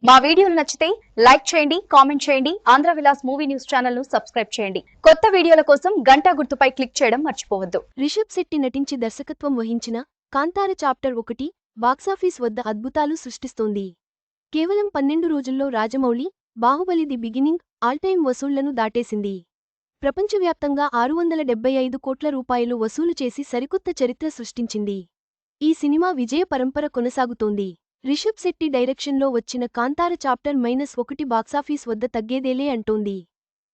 మా వీడియోలు నచ్చితే లైక్ చేయండి, కామెంట్ చేయండి. Andhra Vilas movie news channel ను సబ్స్క్రైబ్ చేయండి. కొత్త వీడియోల కోసం గంట గుర్తుపై క్లిక్ చేయడం మర్చిపోవద్దు. రిషబ్ శెట్టి నటించి దర్శకత్వం వహించిన కాంతార చాప్టర్ 1 బాక్సాఫీస్ వద్ద అద్భుతాలు సృష్టిస్తోంది. కేవలం 12 రోజుల్లో Rajamouli Baahubali the beginning all time వసూళ్లను దాటేసింది. ప్రపంచవ్యాప్తంగా 675 కోట్ల రూపాయలు వసూలు చేసి సరికొత్త చరిత్ర సృష్టించింది. ఈ సినిమా విజయ పరంపర కొనసాగుతోంది. రిషబ్ శెట్టి డైరెక్షన్లో వచ్చిన కాంతార చాప్టర్ -1 బాక్సాఫీస్ వద్ద తగ్గేదేలే అంటోంది.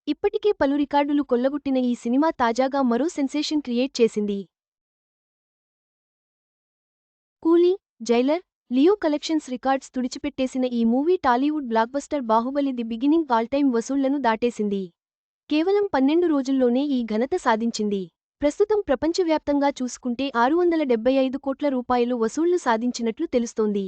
ఇప్పటికే పలు రికార్డులు కొల్లగొట్టిన ఈ సినిమా తాజాగా మరో సెన్సేషన్ క్రియేట్ చేసింది. కూలీ, జైలర్, లియో కలెక్షన్స్ రికార్డ్స్ తుడిచిపెట్టేసిన ఈ movie Tollywood blockbuster Baahubali the beginning all time వసూళ్లను దాటేసింది. కేవలం 12 రోజుల్లోనే ఈ ఘనత సాధించింది. ప్రస్తుతం ప్రపంచవ్యాప్తంగా చూసుకుంటే 675 కోట్ల రూపాయలు వసూళ్లు సాధించినట్లు తెలుస్తోంది.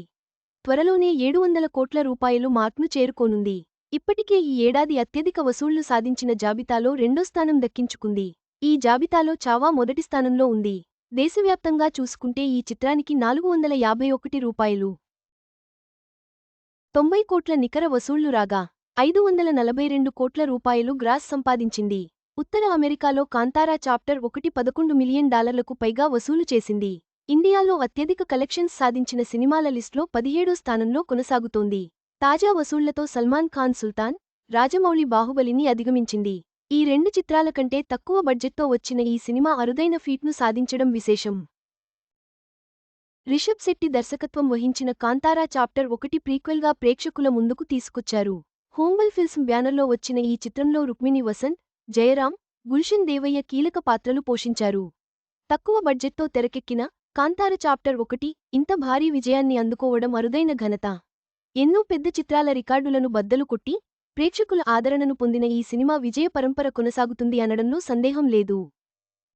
త్వరలోనే 700 కోట్ల రూపాయలు మార్క్ను చేరుకోనుంది. ఇప్పటికే ఈ ఏడాది అత్యధిక వసూళ్లు సాధించిన జాబితాలో రెండో స్థానం దక్కించుకుంది. ఈ జాబితాలో చావా మొదటి స్థానంలో ఉంది. దేశవ్యాప్తంగా చూసుకుంటే ఈ చిత్రానికి 451 రూపాయలు 90 కోట్ల నికర వసూళ్లు రాగా 542 కోట్ల రూపాయలు గ్రాస్ సంపాదించింది. ఉత్తర అమెరికాలో కాంతారా చాప్టర్ 1 $11 మిలియన్ పైగా వసూలు చేసింది. ఇండియాలో అత్యధిక కలెక్షన్స్ సాధించిన సినిమాల లిస్ట్లో 17వ స్థానంలో కొనసాగుతోంది. తాజా వసూళ్లతో సల్మాన్ ఖాన్ సుల్తాన్, రాజమౌళి బాహుబలిని అధిగమించింది. ఈ రెండు చిత్రాల కంటే తక్కువ బడ్జెట్తో వచ్చిన ఈ సినిమా అరుదైన ఫీట్ను సాధించడం విశేషం. రిషబ్ శెట్టి దర్శకత్వం వహించిన కాంతారా చాప్టర్ 1 ప్రీక్వెల్గా ప్రేక్షకుల ముందుకు తీసుకొచ్చారు. హోంబల్ ఫిల్మ్స్ బ్యానర్లో వచ్చిన ఈ చిత్రంలో రుక్మిణి వసంత్, జయరాం, గుల్షన్ దేవయ్య కీలక పాత్రలు పోషించారు. తక్కువ బడ్జెట్తో తెరకెక్కిన కాంతార చాప్టర్ 1 ఇంత భారీ విజయాన్ని అందుకోవడం అరుదైన ఘనత. ఎన్నో పెద్ద చిత్రాల రికార్డులను బద్దలు కొట్టి ప్రేక్షకుల ఆదరణను పొందిన ఈ సినిమా విజయ పరంపర కొనసాగుతుంది అనడంలో సందేహం లేదు.